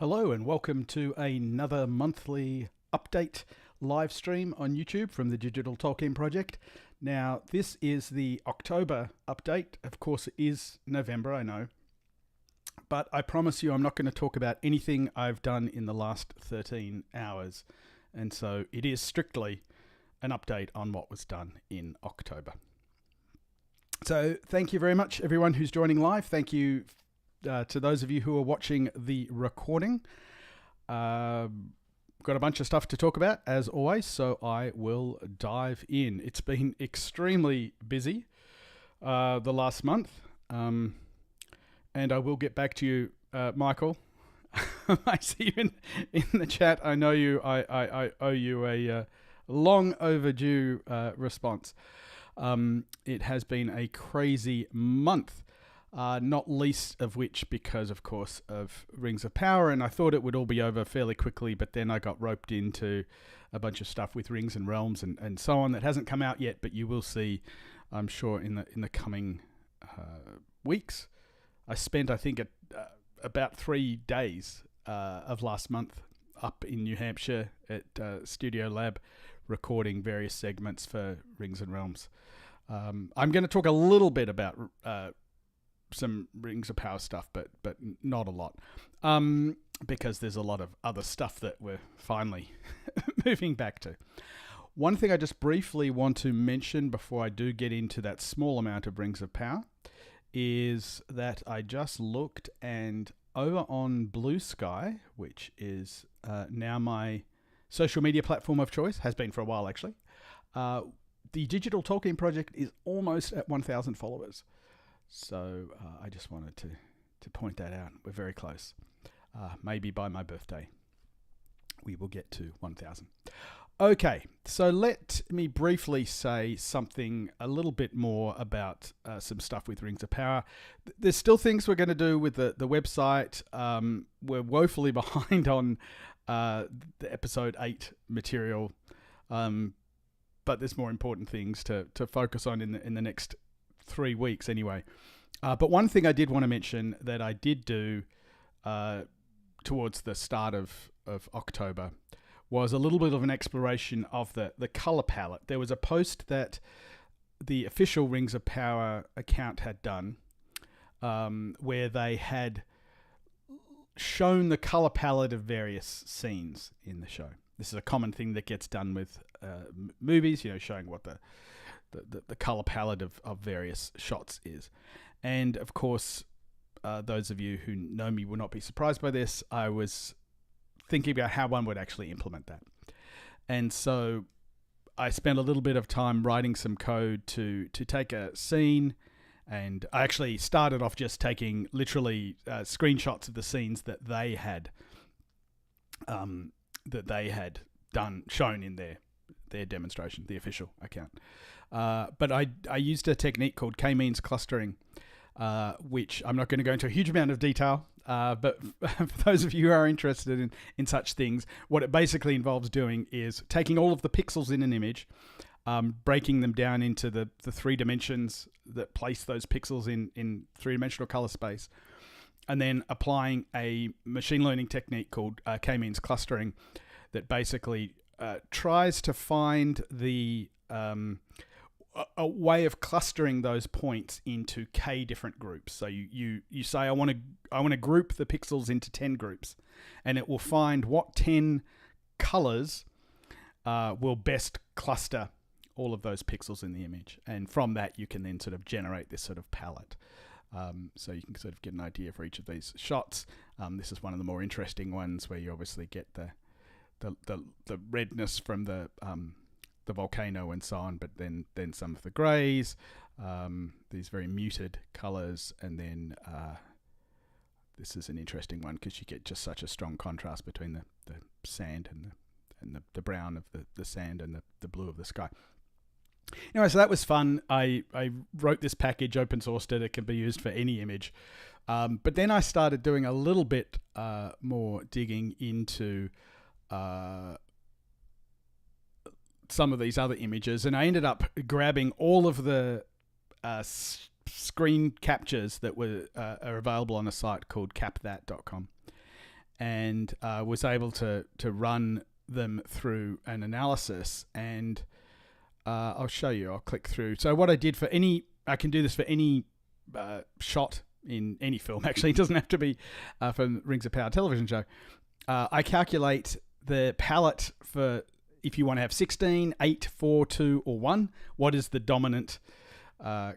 Hello and welcome to another monthly update live stream on YouTube from the Digital Tolkien Project. Now, this is the October update. Of course, it is November, I know. But I promise you I'm not going to talk about anything I've done in the last 13 hours. And so it is strictly an update on what was done in October. So thank you very much, everyone who's joining live. Thank you to those of you who are watching the recording. Got a bunch of stuff to talk about, as always, so I will dive in. It's been extremely busy the last month, and I will get back to you, Michael. I see you in the chat. I know you. I owe you a long overdue response. It has been a crazy month. Not least of which because, of course, of Rings of Power, and I thought it would all be over fairly quickly, but then I got roped into a bunch of stuff with Rings and Realms and so on that hasn't come out yet, but you will see, I'm sure, in the coming weeks. I spent, I think, about 3 days of last month up in New Hampshire at Studio Lab recording various segments for Rings and Realms. I'm going to talk a little bit about some Rings of Power stuff, but not a lot, because there's a lot of other stuff that we're finally moving back to. One thing I just briefly want to mention before I do get into that small amount of Rings of Power is that I just looked, and over on Bluesky, which is now my social media platform of choice, has been for a while actually, the Digital Tolkien Project is almost at 1,000 followers. So I just wanted to point that out. We're very close. Maybe by my birthday, we will get to 1,000. Okay, so let me briefly say something a little bit more about some stuff with Rings of Power. There's still things we're going to do with the website. We're woefully behind on the episode 8 material, but there's more important things to focus on in the next 3 weeks anyway. But one thing I did want to mention that I did do towards the start of October was a little bit of an exploration of the color palette. There was a post that the official Rings of Power account had done where they had shown the color palette of various scenes in the show. This is a common thing that gets done with movies, showing what the color palette of various shots is. And of course, those of you who know me will not be surprised by this. I was thinking about how one would actually implement that. And so I spent a little bit of time writing some code to take a scene, and I actually started off just taking literally screenshots of the scenes that they had shown in their demonstration, the official account. But I used a technique called k-means clustering, which I'm not going to go into a huge amount of detail, but for those of you who are interested in such things, what it basically involves doing is taking all of the pixels in an image, breaking them down into the 3 dimensions that place those pixels in 3-dimensional color space, and then applying a machine learning technique called k-means clustering that basically tries to find a way of clustering those points into k different groups. So you say I want to group the pixels into 10 groups, and it will find what 10 colors will best cluster all of those pixels in the image, and from that you can then sort of generate this sort of palette. So you can sort of get an idea for each of these shots. This is one of the more interesting ones where you obviously get the redness from the volcano and so on, but then some of the greys, these very muted colors, and then this is an interesting one because you get just such a strong contrast between the sand and the brown of the sand and the blue of the sky. Anyway, so that was fun. I wrote this package, open sourced it. It can be used for any image. But then I started doing a little bit more digging into some of these other images, and I ended up grabbing all of the screen captures that are available on a site called capthat.com. and was able to run them through an analysis. And I'll show you. I'll click through. So what I did for I can do this for any shot in any film. Actually, it doesn't have to be from Rings of Power television show. I calculate the palette for if you want to have 16, 8, 4, 2, or 1. What is the dominant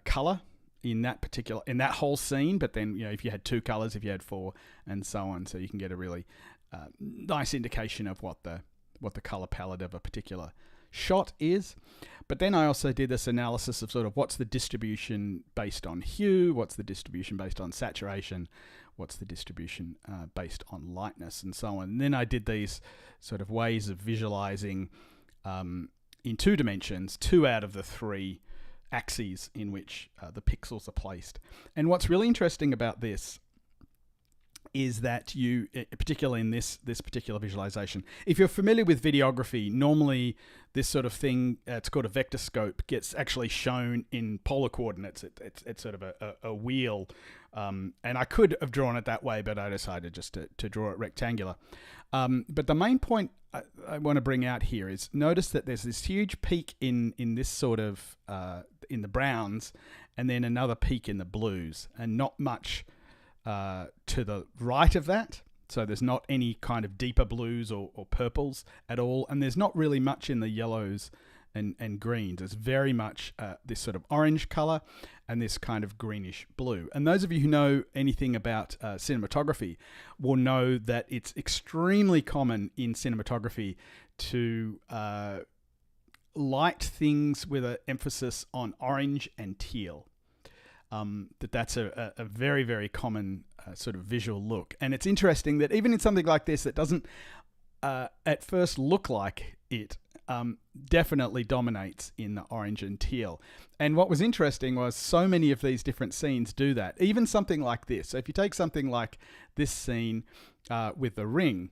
color in that whole scene? But then, if you had 2 colors, if you had 4, and so on, so you can get a really nice indication of what the color palette of a particular shot is. But then I also did this analysis of sort of what's the distribution based on hue, what's the distribution based on saturation, what's the distribution based on lightness, and so on. And then I did these sort of ways of visualizing in 2 dimensions, 2 out of the 3 axes in which the pixels are placed. And what's really interesting about this is that you, particularly in this particular visualization, if you're familiar with videography, normally this sort of thing, it's called a vector scope, gets actually shown in polar coordinates. It's sort of a wheel. And I could have drawn it that way, but I decided just to draw it rectangular. But the main point I want to bring out here is notice that there's this huge peak in this sort of, in the browns, and then another peak in the blues, and not much to the right of that. So there's not any kind of deeper blues or purples at all. And there's not really much in the yellows and greens. It's very much this sort of orange color and this kind of greenish blue. And those of you who know anything about cinematography will know that it's extremely common in cinematography to light things with an emphasis on orange and teal. That's a very, very common sort of visual look. And it's interesting that even in something like this that doesn't at first look like it, definitely dominates in the orange and teal. And what was interesting was so many of these different scenes do that. Even something like this. So if you take something like this scene with the ring,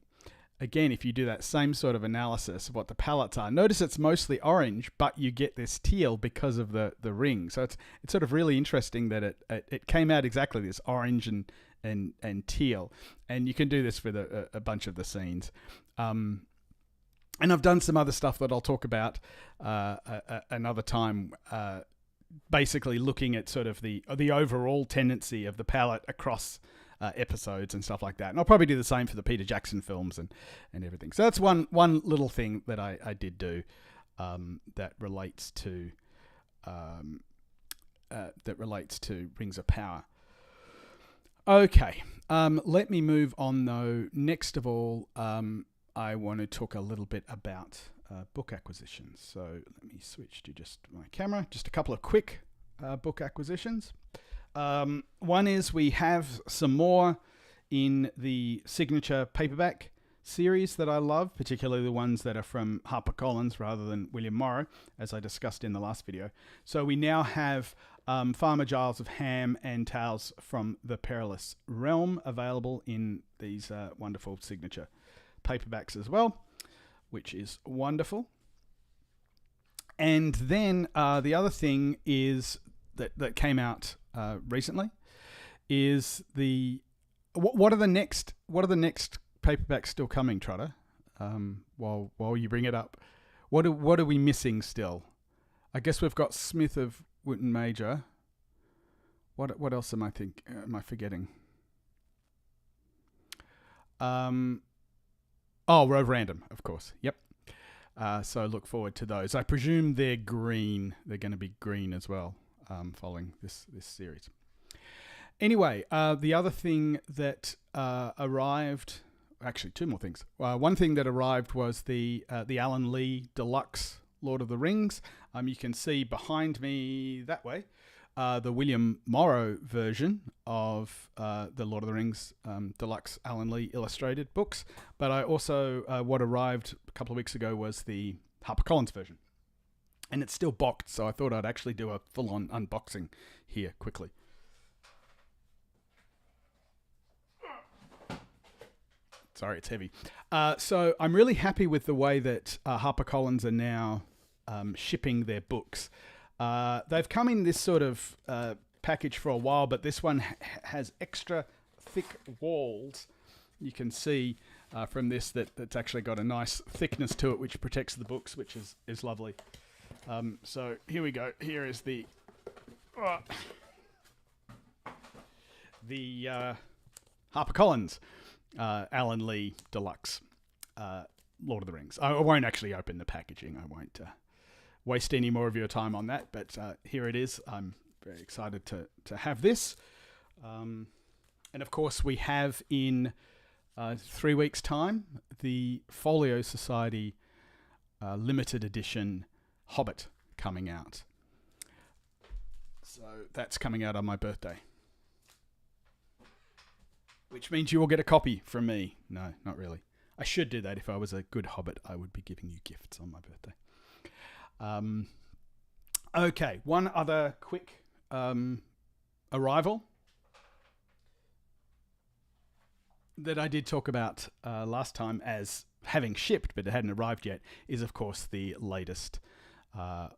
again, if you do that same sort of analysis of what the palettes are, notice it's mostly orange, but you get this teal because of the ring. So it's sort of really interesting that it came out exactly this orange and teal. And you can do this with a bunch of the scenes. And I've done some other stuff that I'll talk about another time, basically looking at sort of the overall tendency of the palette across episodes and stuff like that. And I'll probably do the same for the Peter Jackson films and everything. So that's one little thing that I did do that relates to Rings of Power. Okay, let me move on though. Next of all, I want to talk a little bit about book acquisitions. So let me switch to just my camera. Just a couple of quick book acquisitions. One is we have some more in the signature paperback series that I love, particularly the ones that are from HarperCollins rather than William Morrow, as I discussed in the last video. So we now have Farmer Giles of Ham and Tales from the Perilous Realm available in these wonderful signature paperbacks as well, which is wonderful. And then the other thing is that came out recently is what are the next paperbacks still coming, Trotter? While you bring it up, what are we missing still? I guess we've got Smith of Wootton Major. What else am I forgetting? Road Random, of course. Yep. So look forward to those. I presume they're green. They're going to be green as well, following this series. Anyway, the other thing that arrived, actually 2 more things. One thing that arrived was the Alan Lee Deluxe Lord of the Rings. You can see behind me that way the William Morrow version of the Lord of the Rings Deluxe Alan Lee illustrated books. But I also, what arrived a couple of weeks ago was the HarperCollins version. And it's still boxed, so I thought I'd actually do a full-on unboxing here quickly. Sorry, it's heavy. So I'm really happy with the way that HarperCollins are now shipping their books. They've come in this sort of package for a while, but this one has extra thick walls you can see from this that it's actually got a nice thickness to it, which protects the books, which is lovely. So here we go. Here is the HarperCollins Alan Lee Deluxe Lord of the Rings. I won't actually open the packaging. I won't waste any more of your time on that, but here it is. I'm very excited to have this. And of course, we have in 3 weeks' time the Folio Society limited edition Hobbit coming out. So that's coming out on my birthday, which means you will get a copy from me. No, not really. I should do that. If I was a good hobbit, I would be giving you gifts on my birthday. Okay, one other quick arrival that I did talk about last time as having shipped, but it hadn't arrived yet, is of course the latest Parma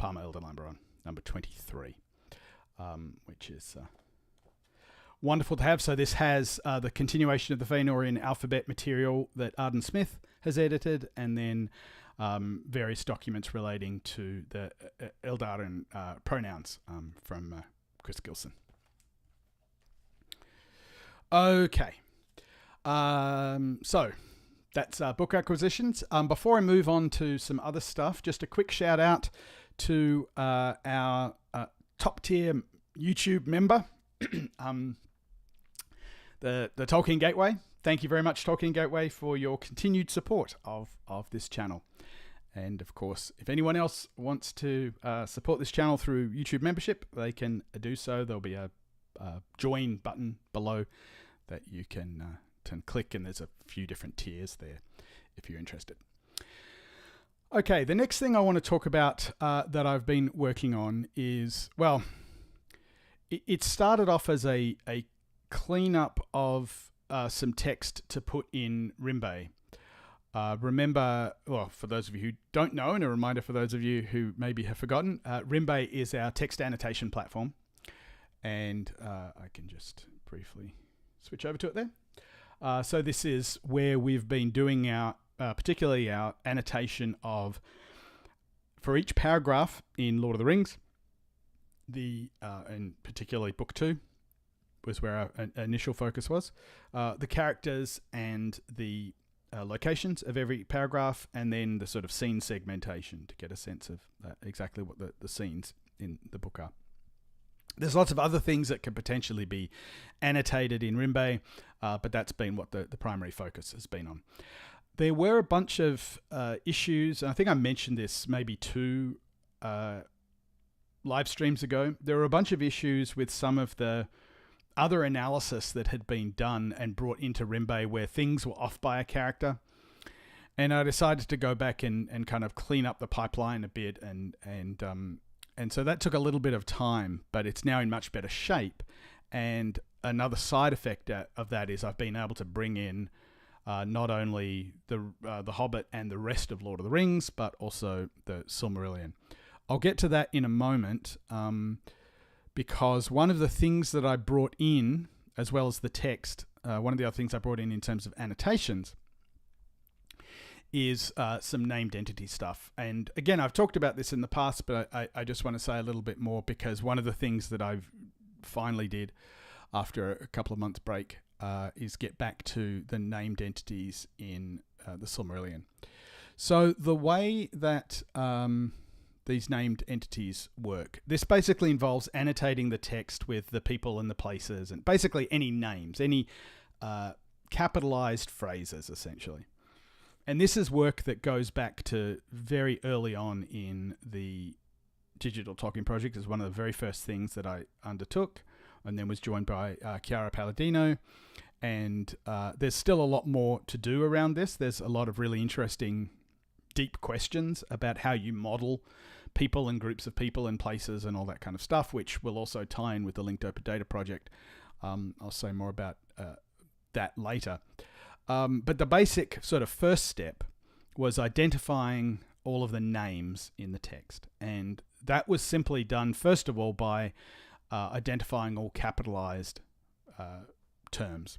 Elderlamberon, number 23, which is wonderful to have. So this has the continuation of the Fëanorian alphabet material that Arden Smith has edited, and then various documents relating to the Eldarin pronouns from Chris Gilson. Okay. So that's book acquisitions. Before I move on to some other stuff, just a quick shout out to our top tier YouTube member, the Tolkien Gateway. Thank you very much, Tolkien Gateway, for your continued support of this channel. And of course, if anyone else wants to support this channel through YouTube membership, they can do so. There'll be a join button below that you can click, and there's a few different tiers there if you're interested. Okay, the next thing I want to talk about that I've been working on is, well, it started off as a cleanup of some text to put in Rimbë. Remember, well, for those of you who don't know, and a reminder for those of you who maybe have forgotten, Rimbë is our text annotation platform. And I can just briefly switch over to it there. So this is where we've been doing our, particularly our annotation of, for each paragraph in Lord of the Rings, and particularly Book 2 was where our initial focus was, the characters and the locations of every paragraph, and then the sort of scene segmentation to get a sense of exactly what the scenes in the book are. There's lots of other things that could potentially be annotated in Rimbë, but that's been what the primary focus has been on. There were a bunch of issues, and I think I mentioned this maybe 2 live streams ago. There were a bunch of issues with some of the other analysis that had been done and brought into Rimbë where things were off by a character. And I decided to go back and kind of clean up the pipeline a bit, and so that took a little bit of time, but it's now in much better shape. And another side effect of that is I've been able to bring in not only the Hobbit and the rest of Lord of the Rings, but also the Silmarillion. I'll get to that in a moment, because one of the things that I brought in, as well as the text, one of the other things I brought in terms of annotations, is some named entity stuff. And again, I've talked about this in the past, but I just want to say a little bit more, because one of the things that I've finally did after a couple of months break is get back to the named entities in the Silmarillion. So the way that these named entities work, this basically involves annotating the text with the people and the places, and basically any names, any capitalized phrases, essentially. And this is work that goes back to very early on in the Digital Tolkien Project. It's one of the very first things that I undertook, and then was joined by Chiara Palladino. And there's still a lot more to do around this. There's a lot of really interesting, deep questions about how you model people and groups of people and places and all that kind of stuff, which will also tie in with the Linked Open Data project. I'll say more about that later. But the basic sort of first step was identifying all of the names in the text. And that was simply done, first of all, by identifying all capitalized terms.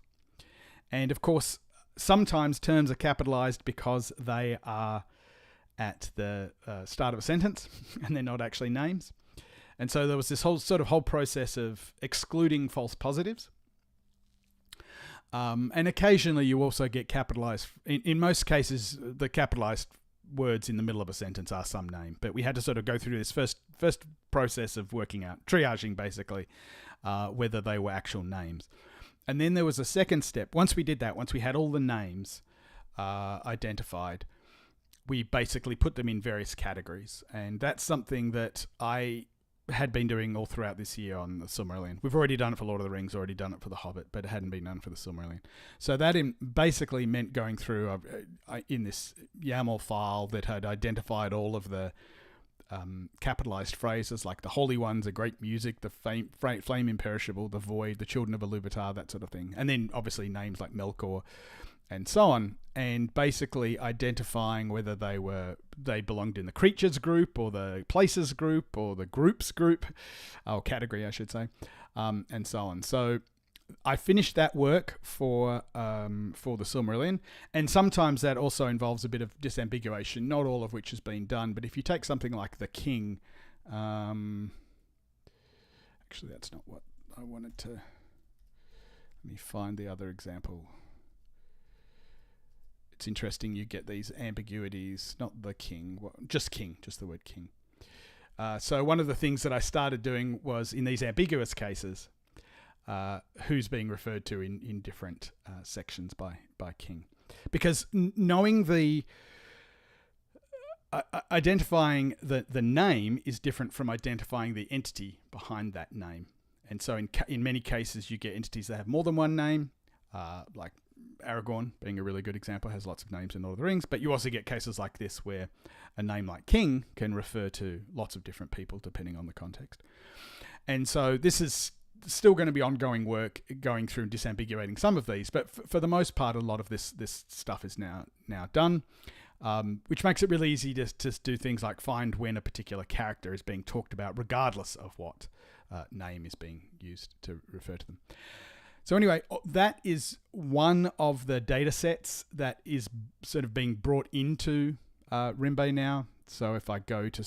And of course, sometimes terms are capitalized because they are at the start of a sentence and they're not actually names. And so there was this whole process of excluding false positives. And occasionally you also get capitalized. In most cases, the capitalized words in the middle of a sentence are some name. But we had to sort of go through this first process of working out, triaging basically, whether they were actual names. And then there was a second step. Once we did that, once we had all the names identified, we basically put them in various categories. And that's something that I had been doing all throughout this year on the Silmarillion. We've already done it for Lord of the Rings, already done it for The Hobbit, but it hadn't been done for the Silmarillion. So that basically meant going through in this YAML file that had identified all of the capitalized phrases like the Holy Ones, the Great Music, the Flame Imperishable, the Void, the Children of Iluvatar, that sort of thing. And then obviously names like Melkor and so on, and basically identifying whether they belonged in the creatures group or the places group or the groups group, or category I should say, and so on. So I finished that work for the Silmarillion, and sometimes that also involves a bit of disambiguation, not all of which has been done. But if you take something like the King, actually that's not what I wanted to. Let me find the other example. It's interesting you get these ambiguities, not the king, just the word king. So one of the things that I started doing was in these ambiguous cases, who's being referred to in different sections by king. Because knowing identifying the name is different from identifying the entity behind that name. And so in many cases you get entities that have more than one name, like Aragorn being a really good example, has lots of names in Lord of the Rings, but you also get cases like this where a name like King can refer to lots of different people depending on the context. And so this is still going to be ongoing work going through and disambiguating some of these, but for the most part, a lot of this stuff is now done, which makes it really easy to do things like find when a particular character is being talked about, regardless of what name is being used to refer to them. So anyway, that is one of the data sets that is sort of being brought into Rimbë now. So if I go down to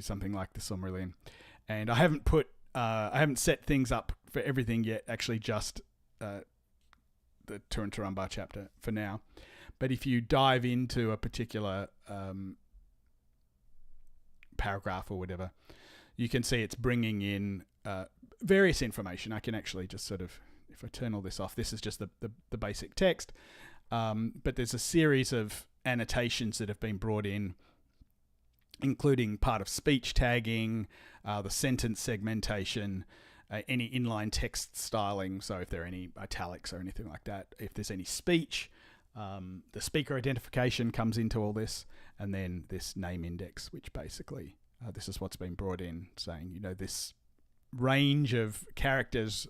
something like the Silmarillion, and I haven't set things up for everything yet, actually just the Turin Turambar chapter for now. But if you dive into a particular paragraph or whatever, you can see it's bringing in various information. I can actually just sort of, if I turn all this off, this is just the basic text. But there's a series of annotations that have been brought in, including part of speech tagging, the sentence segmentation, any inline text styling. So if there are any italics or anything like that, if there's any speech, the speaker identification comes into all this, and then this name index, which basically this is what's been brought in, saying, this range of characters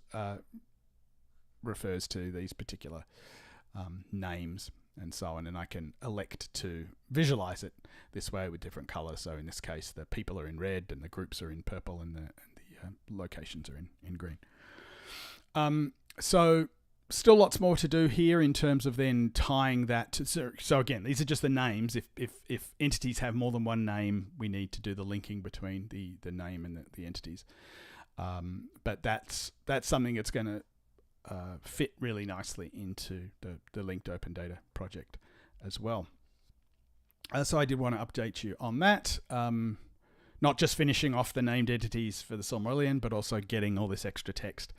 refers to these particular names and so on, and I can elect to visualize it this way with different colors. So in this case, the people are in red and the groups are in purple and the locations are in green. So still lots more to do here in terms of then tying that to, so again, these are just the names. If entities have more than one name, we need to do the linking between the name and the entities. But that's something that's going to fit really nicely into the linked open data project as well. So I did want to update you on that. Not just finishing off the named entities for the Silmarillion, but also getting all this extra text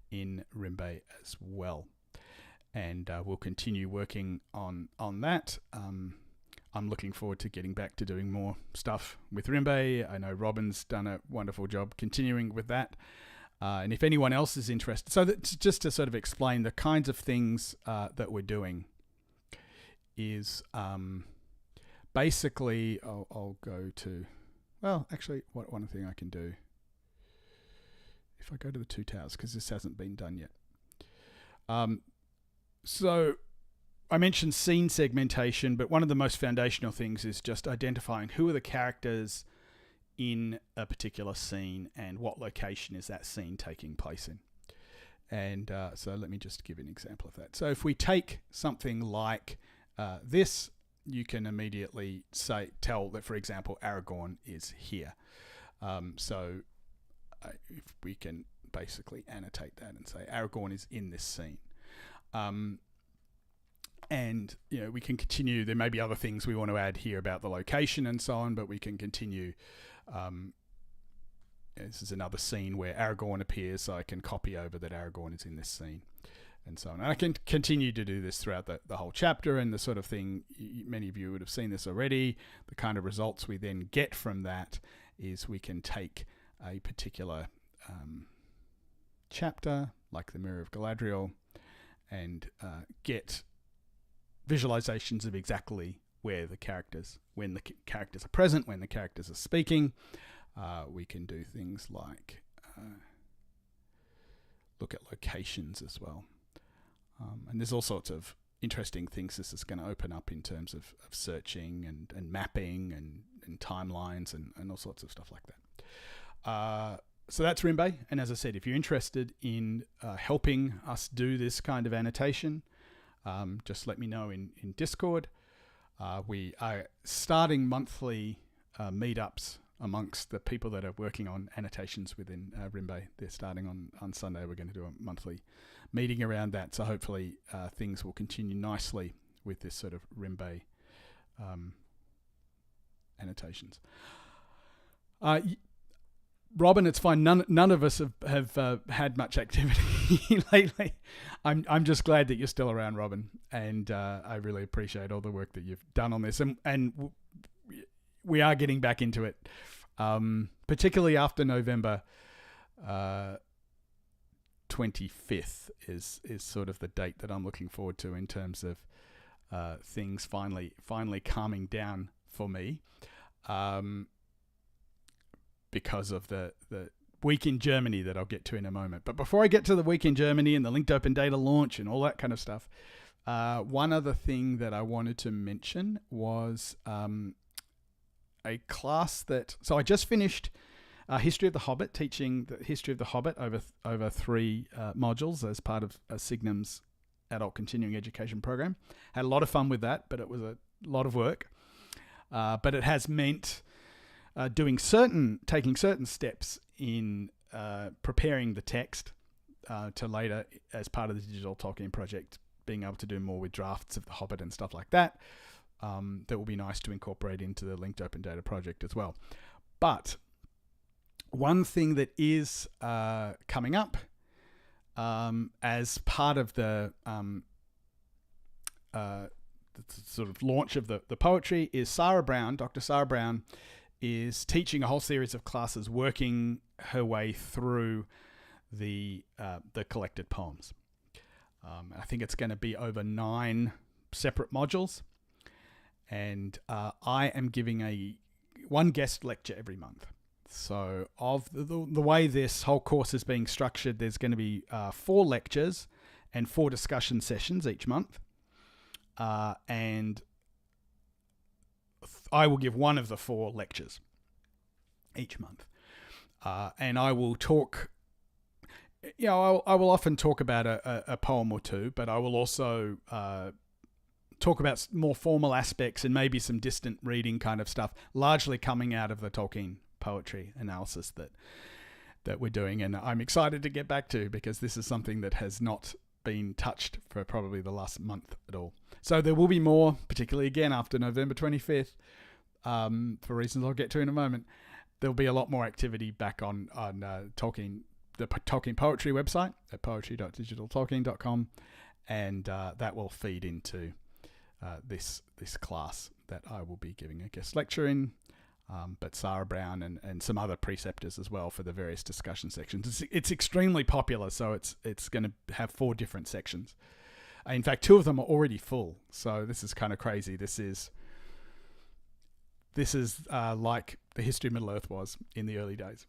in Rimbë as well. And we'll continue working on that. I'm looking forward to getting back to doing more stuff with Rimbë. I know Robin's done a wonderful job continuing with that. And if anyone else is interested, so just to sort of explain the kinds of things that we're doing is basically, I'll go to, well, actually, one thing I can do, if I go to the Two Towers, because this hasn't been done yet. So I mentioned scene segmentation, but one of the most foundational things is just identifying who are the characters in a particular scene and what location is that scene taking place in. And so let me just give an example of that. So if we take something like this, you can immediately tell that, for example, Aragorn is here. So if we can basically annotate that and say Aragorn is in this scene. And, we can continue. There may be other things we want to add here about the location and so on, but we can continue. This is another scene where Aragorn appears, so I can copy over that Aragorn is in this scene and so on. And I can continue to do this throughout the whole chapter, and the sort of thing, many of you would have seen this already. The kind of results we then get from that is we can take a particular chapter, like the Mirror of Galadriel, and get visualizations of exactly where the characters, when the characters are present, when the characters are speaking. We can do things like look at locations as well. And there's all sorts of interesting things this is going to open up in terms of searching and mapping and timelines and all sorts of stuff like that. So that's Rimbë. And as I said, if you're interested in helping us do this kind of annotation, just let me know in Discord. We are starting monthly meetups amongst the people that are working on annotations within Rimbë. They're starting on Sunday. We're going to do a monthly meeting around that. So hopefully things will continue nicely with this sort of Rimbë annotations. Robin, it's fine. None of us have had much activity lately. I'm just glad that you're still around, Robin, and I really appreciate all the work that you've done on this. And we are getting back into it, particularly after November 25th is sort of the date that I'm looking forward to in terms of things finally calming down for me. Because of the week in Germany that I'll get to in a moment. But before I get to the week in Germany and the linked open data launch and all that kind of stuff, one other thing that I wanted to mention was a class so I just finished History of the Hobbit, teaching the History of the Hobbit over 3 modules as part of Signum's adult continuing education program. Had a lot of fun with that, but it was a lot of work. But it has meant taking certain steps in preparing the text to later, as part of the Digital Tolkien Project, being able to do more with drafts of The Hobbit and stuff like that. That will be nice to incorporate into the linked open data project as well. But one thing that is coming up as part of the sort of launch of the poetry is Dr. Sarah Brown is teaching a whole series of classes, working her way through the collected poems. I think it's going to be over 9 separate modules, and I am giving one guest lecture every month. So of the way this whole course is being structured, there's going to be 4 lectures and 4 discussion sessions each month, and I will give one of the 4 lectures each month. And I will talk, I will often talk about a poem or two, but I will also talk about more formal aspects and maybe some distant reading kind of stuff, largely coming out of the Tolkien poetry analysis that we're doing. And I'm excited to get back to, because this is something that has not been touched for probably the last month at all. So there will be more, particularly again after November 25th, for reasons I'll get to in a moment. There'll be a lot more activity back on Tolkien, the Tolkien Poetry website at poetry.digitaltolkien.com, and that will feed into this class that I will be giving a guest lecture in. But Sarah Brown and some other preceptors as well for the various discussion sections. It's extremely popular, so it's going to have 4 different sections. In fact, 2 of them are already full, so this is kind of crazy. This is like the history of Middle-earth was in the early days.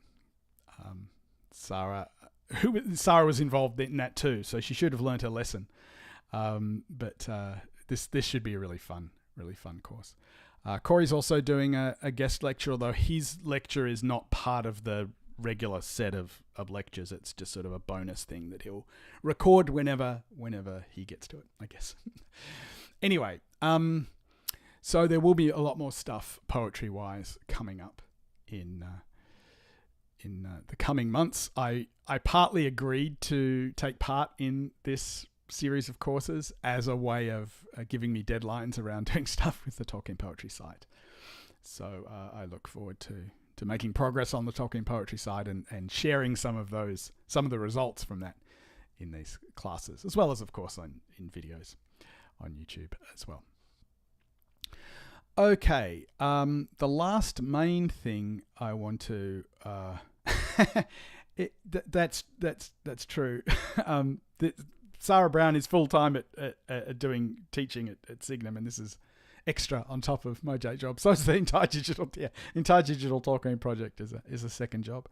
Sarah was involved in that too, so she should have learnt her lesson. But this should be a really fun course. Corey's also doing a guest lecture, although his lecture is not part of the regular set of lectures. It's just sort of a bonus thing that he'll record whenever he gets to it, I guess. Anyway, so there will be a lot more stuff poetry-wise coming up in the coming months. I partly agreed to take part in this series of courses as a way of giving me deadlines around doing stuff with the Tolkien Poetry site. So I look forward to making progress on the Tolkien Poetry site and sharing some of the results from that in these classes, as well as, of course, in videos on YouTube as well. Okay, the last main thing I want to that's true. Sarah Brown is full time at doing teaching at Signum, and this is extra on top of my day job. So it's the entire Digital Tolkien Project is a second job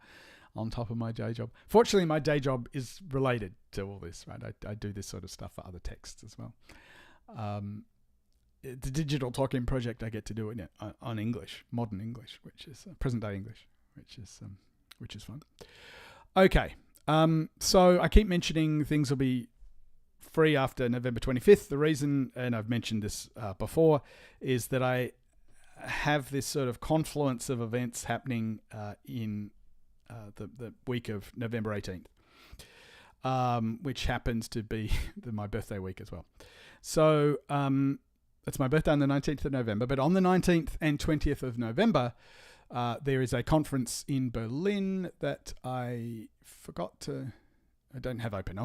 on top of my day job. Fortunately, my day job is related to all this, right? I do this sort of stuff for other texts as well. The Digital Tolkien Project, I get to do it on English, modern English, which is present day English, which is fun. Okay, so I keep mentioning things will be free after November 25th. The reason, and I've mentioned this before, is that I have this sort of confluence of events happening in the week of November 18th, which happens to be my birthday week as well. So it's my birthday on the 19th of November, but on the 19th and 20th of November, there is a conference in Berlin that I don't have open.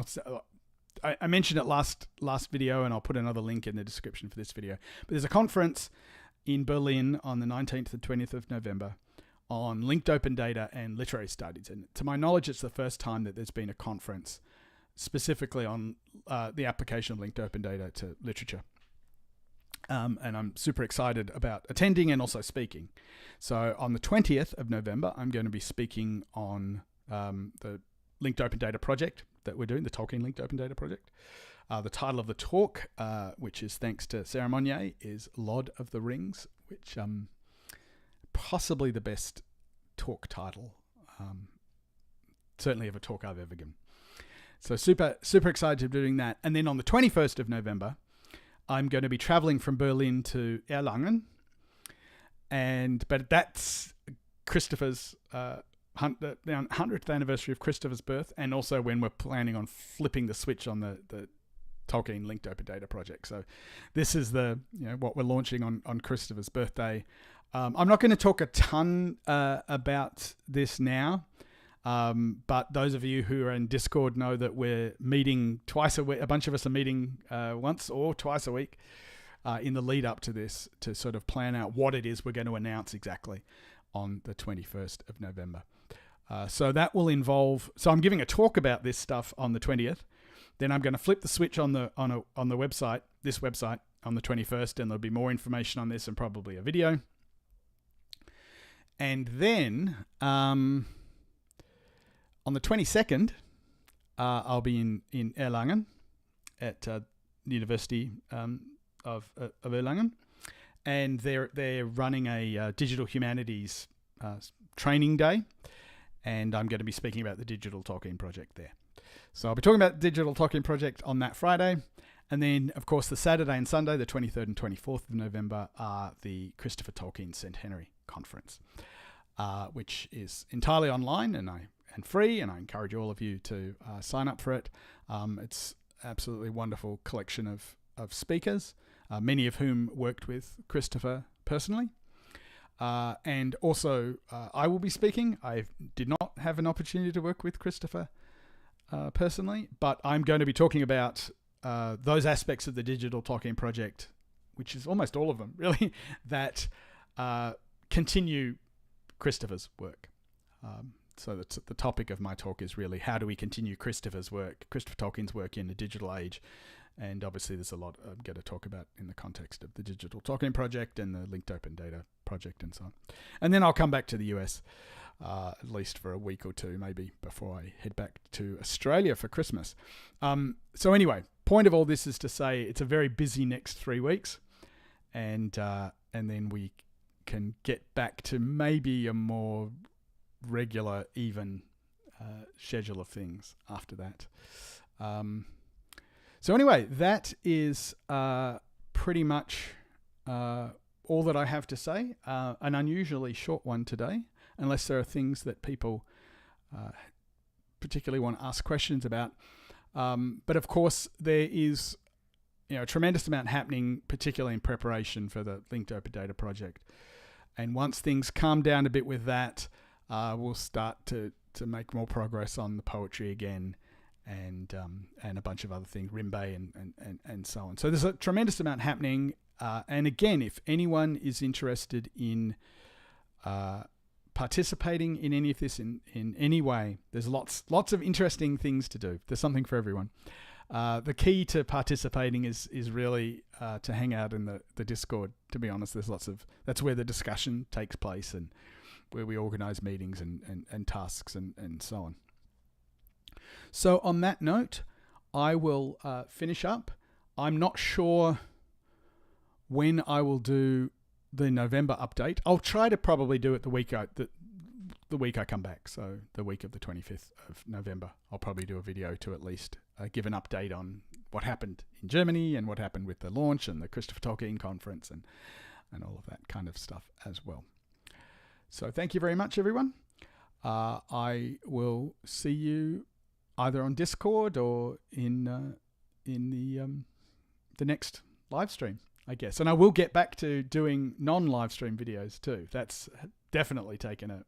I mentioned it last video, and I'll put another link in the description for this video. But there's a conference in Berlin on the 19th and 20th of November on linked open data and literary studies. And to my knowledge, it's the first time that there's been a conference specifically on the application of linked open data to literature. And I'm super excited about attending and also speaking. So on the 20th of November, I'm going to be speaking on the linked open data project that we're doing, the Tolkien linked open data project. The title of the talk, which is thanks to Sarah Monnier, is Lord of the Rings, which possibly the best talk title, certainly of a talk I've ever given. So super excited to be doing that. And then on the 21st of November, I'm going to be traveling from Berlin to Erlangen, but that's Christopher's 100th anniversary of Christopher's birth, and also when we're planning on flipping the switch on the Tolkien linked open data project. So this is what we're launching on Christopher's birthday. I'm not going to talk a ton about this now, but those of you who are in Discord know that we're meeting twice a week. A bunch of us are meeting once or twice a week in the lead up to this to sort of plan out what it is we're going to announce exactly on the 21st of November. So that will involve. So I'm giving a talk about this stuff on the 20th. Then I'm going to flip the switch on the website, this website, on the 21st, and there'll be more information on this and probably a video. And then on the 22nd, I'll be in Erlangen at the University of Erlangen, and they're running a digital humanities training day, and I'm going to be speaking about the Digital Tolkien Project there. So I'll be talking about the Digital Tolkien Project on that Friday, and then, of course, the Saturday and Sunday, the 23rd and 24th of November, are the Christopher Tolkien Centenary Conference, which is entirely online and free, and I encourage all of you to sign up for it. It's absolutely wonderful collection of speakers, many of whom worked with Christopher personally. And also, I will be speaking. I did not have an opportunity to work with Christopher personally, but I'm going to be talking about those aspects of the Digital Tolkien Project, which is almost all of them, really, that continue Christopher's work. So the topic of my talk is really how do we continue Christopher Tolkien's work in the digital age. And obviously there's a lot I'm going to talk about in the context of the Digital Tolkien Project and the Linked Open Data Project and so on. And then I'll come back to the US at least for a week or two, maybe, before I head back to Australia for Christmas. So anyway, point of all this is to say it's a very busy next 3 weeks, and then we can get back to maybe a more regular, even schedule of things after that. So anyway, that is pretty much all that I have to say. An unusually short one today, unless there are things that people particularly want to ask questions about. But of course, there is a tremendous amount happening, particularly in preparation for the Linked Open Data project. And once things calm down a bit with that, we'll start to make more progress on the poetry again, and a bunch of other things, Rimbë and so on. So there's a tremendous amount happening. And again, if anyone is interested in participating in any of this in any way, there's lots of interesting things to do. There's something for everyone. The key to participating is really to hang out in the Discord. To be honest, that's where the discussion takes place and where we organise meetings and tasks and so on. So on that note, I will finish up. I'm not sure when I will do the November update. I'll try to probably do it the week I come back. So the week of the 25th of November, I'll probably do a video to at least give an update on what happened in Germany and what happened with the launch and the Christopher Tolkien conference and all of that kind of stuff as well. So thank you very much, everyone. I will see you either on Discord or in the next live stream, I guess. And I will get back to doing non-live stream videos too. That's definitely taken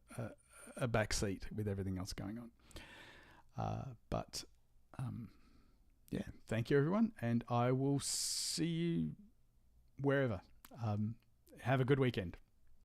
a back seat with everything else going on. But thank you, everyone. And I will see you wherever. Have a good weekend.